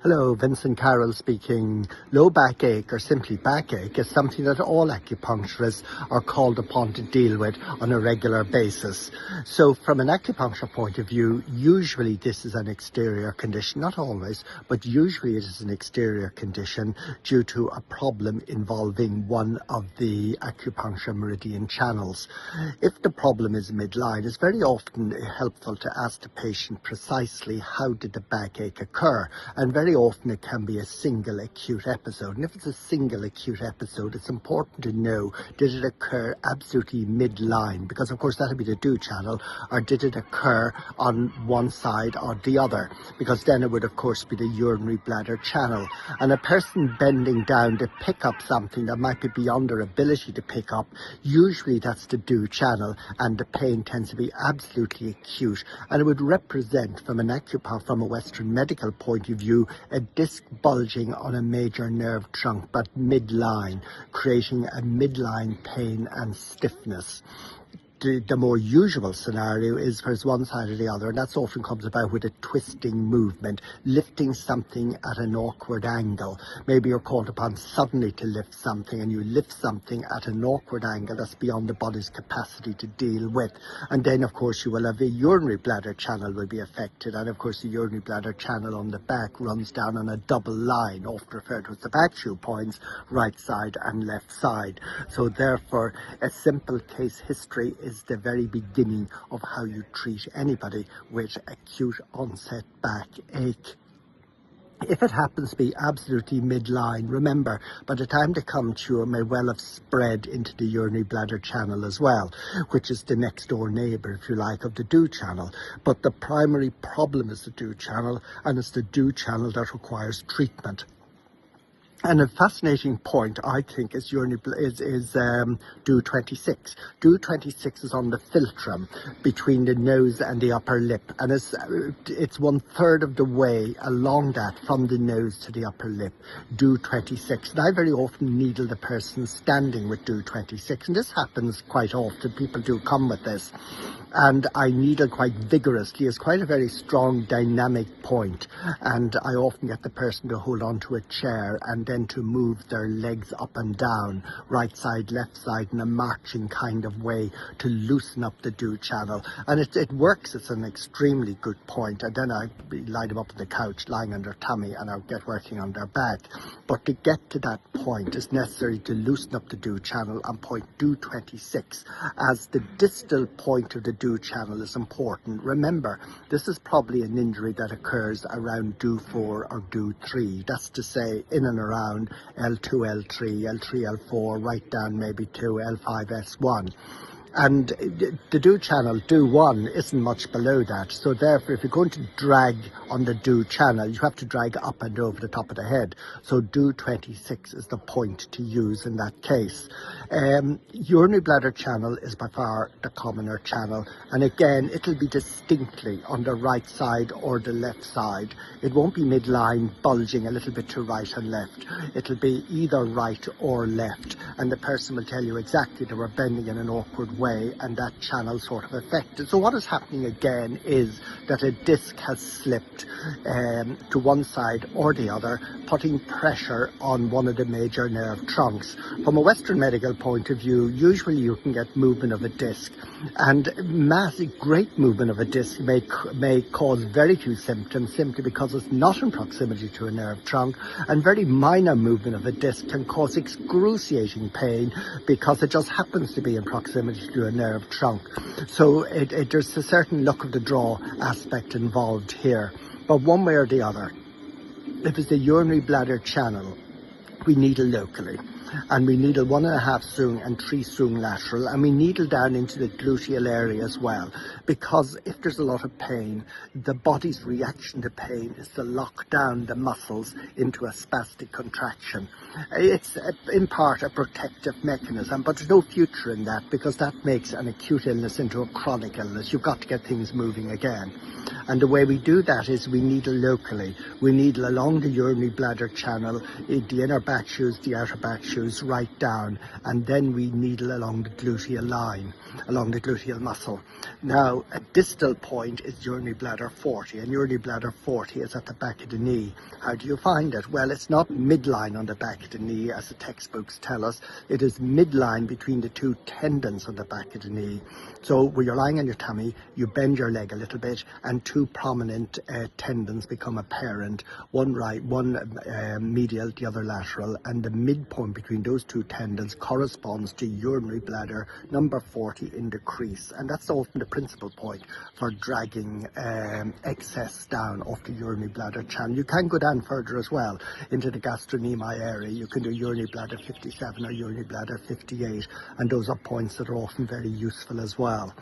Hello, Vincent Carroll speaking. Low backache, or simply backache, is something that all acupuncturists are called upon to deal with on a regular basis. So from an acupuncture point of view, usually this is an exterior condition, not always, but usually it is an exterior condition due to a problem involving one of the acupuncture meridian channels. If the problem is midline, it's very often helpful to ask the patient precisely how did the backache occur, and very often it can be a single acute episode. And if it's a single acute episode, it's important to know, did it occur absolutely midline? Because of course that'll be the do channel, or did it occur on one side or the other? Because then it would of course be the urinary bladder channel. And a person bending down to pick up something that might be beyond their ability to pick up, usually that's the do channel, and the pain tends to be absolutely acute. And it would represent, from a Western medical point of view, a disc bulging on a major nerve trunk, but midline, creating a midline pain and stiffness. The more usual scenario is for one side or the other, and that often comes about with a twisting movement, lifting something at an awkward angle. Maybe you're called upon suddenly to lift something, and you lift something at an awkward angle that's beyond the body's capacity to deal with. And then of course you will have the urinary bladder channel will be affected, and of course the urinary bladder channel on the back runs down on a double line, often referred to as the back shoe points, right side and left side. So therefore a simple case history is the very beginning of how you treat anybody with acute onset backache. If it happens to be absolutely midline, remember, by the time they come to you, it may well have spread into the urinary bladder channel as well, which is the next door neighbour, if you like, of the do channel. But the primary problem is the do channel, and it's the do channel that requires treatment. And a fascinating point, I think, is do 26. Do 26 is on the philtrum between the nose and the upper lip, and it's 1/3 of the way along that from the nose to the upper lip. Do 26. And I very often needle the person standing with do 26, and this happens quite often. People do come with this, and I needle quite vigorously. It's quite a very strong dynamic point, and I often get the person to hold on to a chair and then to move their legs up and down, right side, left side, in a marching kind of way to loosen up the do channel. And it works. It's an extremely good point. And then I lie them up on the couch, lying on their tummy, and I'll get working on their back. But to get to that point, it's necessary to loosen up the do channel, and point do 26 as the distal point of the do channel is important. Remember, this is probably an injury that occurs around do 4 or do 3. That's to say, in and around L2, L3, L3, L4, right down maybe to L5, S1. And the do channel, do 1, isn't much below that. So therefore, if you're going to drag on the do channel, you have to drag up and over the top of the head. So do 26 is the point to use in that case. Urinary bladder channel is by far the commoner channel. And again, it'll be distinctly on the right side or the left side. It won't be midline, bulging a little bit to right and left. It'll be either right or left. And the person will tell you exactly they were bending in an awkward way, and that channel sort of affected. So what is happening again is that a disc has slipped to one side or the other, putting pressure on one of the major nerve trunks. From a Western medical point of view, usually you can get movement of a disc, and massive great movement of a disc may cause very few symptoms simply because it's not in proximity to a nerve trunk, and very minor movement of a disc can cause excruciating pain because it just happens to be in proximity to a nerve trunk. So there's a certain luck of the draw aspect involved here. But one way or the other, if it's the urinary bladder channel, we needle locally. And we needle 1.5 Sung and 3 Sung lateral, and we needle down into the gluteal area as well, because if there's a lot of pain, the body's reaction to pain is to lock down the muscles into a spastic contraction. It's in part a protective mechanism, but there's no future in that, because that makes an acute illness into a chronic illness. You've got to get things moving again. And the way we do that is we needle locally. We needle along the urinary bladder channel, the inner back shoes, the outer back shoes, issues right down, and then we needle along the gluteal line, along the gluteal muscle. Now, a distal point is urinary bladder 40, and urinary bladder 40 is at the back of the knee. How do you find it? Well, it's not midline on the back of the knee, as the textbooks tell us. It is midline between the two tendons on the back of the knee. So when you're lying on your tummy, you bend your leg a little bit, and two prominent tendons become apparent, one right, one medial, the other lateral, and the midpoint between those two tendons corresponds to urinary bladder number 40 in the crease, and that's often the principal point for dragging excess down off the urinary bladder channel. You can go down further as well into the gastrocnemi area. You can do urinary bladder 57 or urinary bladder 58, and those are points that are often very useful as well.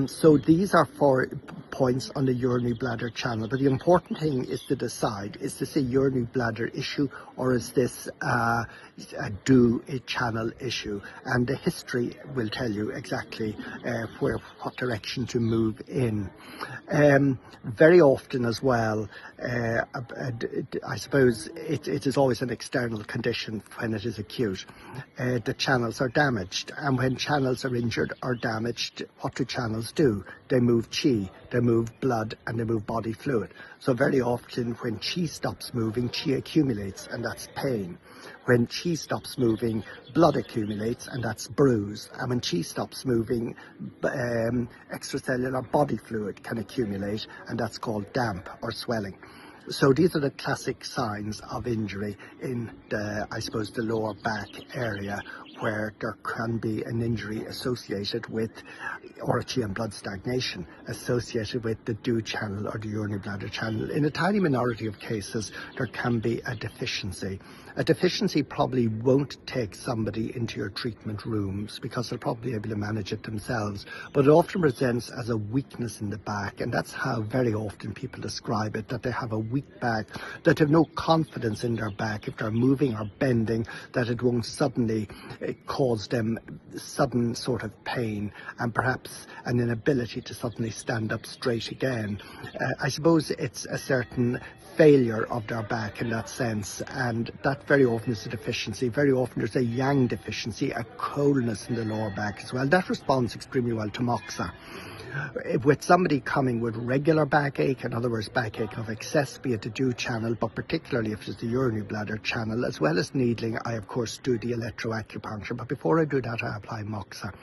So these are 4 points on the urinary bladder channel, but the important thing is to decide, is this a urinary bladder issue or is this a channel issue? And the history will tell you exactly what direction to move in. Very often as well, I suppose it is always an external condition when it is acute. The channels are damaged, and when channels are injured or damaged, what do channels do? They move chi, they move blood, and they move body fluid. So very often when chi stops moving, chi accumulates, and that's pain. When chi stops moving, blood accumulates, and that's bruise. And when chi stops moving, extracellular body fluid can accumulate, and that's called damp or swelling. So these are the classic signs of injury in the, I suppose, the lower back area, where there can be an injury associated with, or chi and blood stagnation associated with the DO channel or the urinary bladder channel. In a tiny minority of cases, there can be a deficiency. A deficiency probably won't take somebody into your treatment rooms because they'll probably be able to manage it themselves, but it often presents as a weakness in the back, and that's how very often people describe it, that they have a weak back, that have no confidence in their back if they're moving or bending, that it won't suddenly cause them sudden sort of pain and perhaps an inability to suddenly stand up straight again. I suppose it's a certain failure of their back in that sense, and that very often is a deficiency. Very often there's a yang deficiency, a coldness in the lower back as well. That responds extremely well to moxa. With somebody coming with regular backache, in other words backache of excess, be it the DO channel, but particularly if it's the urinary bladder channel, as well as needling, I of course do the electroacupuncture, but before I do that I apply moxa.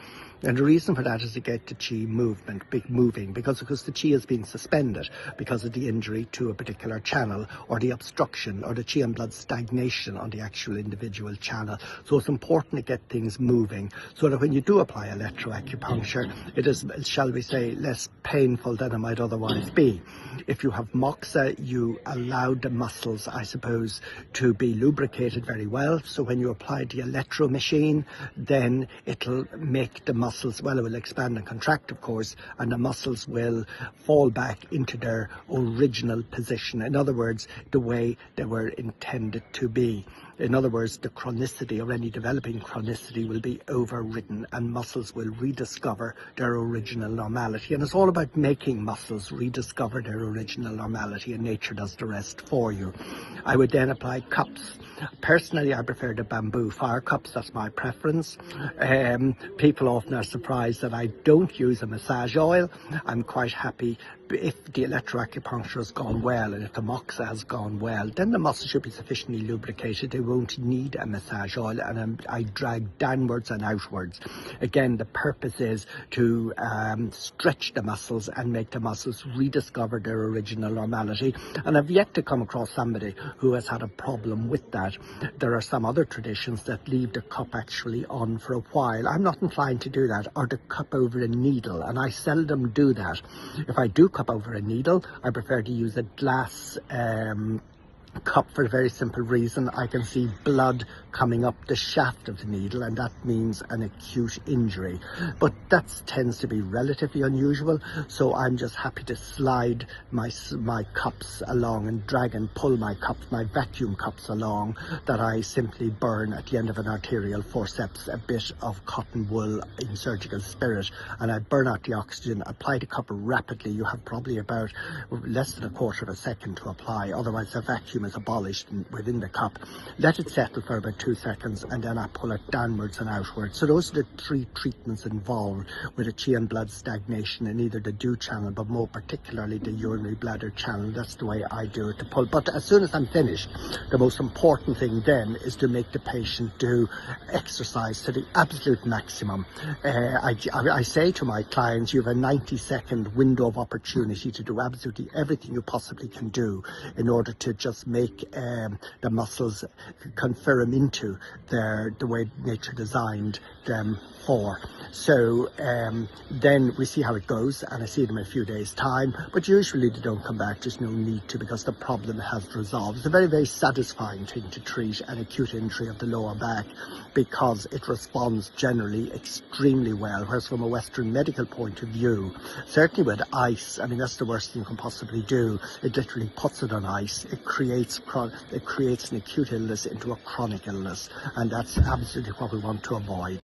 And the reason for that is to get the chi moving, because the chi has been suspended because of the injury to a particular channel, or the obstruction, or the chi and blood stagnation on the actual individual channel. So it's important to get things moving, so that when you do apply electroacupuncture, it is, shall we say, less painful than it might otherwise be. If you have moxa, you allow the muscles, I suppose, to be lubricated very well. So when you apply the electro machine, then it'll make the muscles, well, it will expand and contract, of course, and the muscles will fall back into their original position. In other words, the way they were intended to be. In other words, the chronicity, or any developing chronicity, will be overridden, and muscles will rediscover their original normality. And it's all about making muscles rediscover their original normality, and nature does the rest for you. I would then apply cups. Personally, I prefer the bamboo fire cups. That's my preference. People often are surprised that I don't use a massage oil. I'm quite happy if the electroacupuncture has gone well, and if the moxa has gone well, then the muscle should be sufficiently lubricated. They won't need a massage oil, and I drag downwards and outwards. Again, the purpose is to stretch the muscles and make the muscles rediscover their original normality. And I've yet to come across somebody who has had a problem with that. There are some other traditions that leave the cup actually on for a while. I'm not inclined to do that, or the cup over a needle, and I seldom do that. If I do cup over a needle, I prefer to use a glass cup, for a very simple reason. I can see blood coming up the shaft of the needle, and that means an acute injury. But that tends to be relatively unusual, so I'm just happy to slide my cups along and drag and pull my vacuum cups along, that I simply burn at the end of an arterial forceps a bit of cotton wool in surgical spirit, and I burn out the oxygen, apply the cup rapidly. You have probably about less than a quarter of a second to apply, otherwise the vacuum volume is abolished within the cup. Let it settle for about 2 seconds, and then I pull it downwards and outwards. So those are the 3 treatments involved with a chi and blood stagnation in either the dew channel, but more particularly the urinary bladder channel. That's the way I do it, to pull. But as soon as I'm finished, the most important thing then is to make the patient do exercise to the absolute maximum. I say to my clients, you have a 90-second window of opportunity to do absolutely everything you possibly can do in order to just make the muscles confirm into the way nature designed them for. So then we see how it goes, and I see them in a few days' time, but usually they don't come back. There's no need to, because the problem has resolved. It's a very, very satisfying thing to treat an acute injury of the lower back, because it responds generally extremely well. Whereas from a Western medical point of view, certainly with ice, I mean, that's the worst thing you can possibly do. It literally puts it on ice. It creates an acute illness into a chronic illness, and that's absolutely what we want to avoid.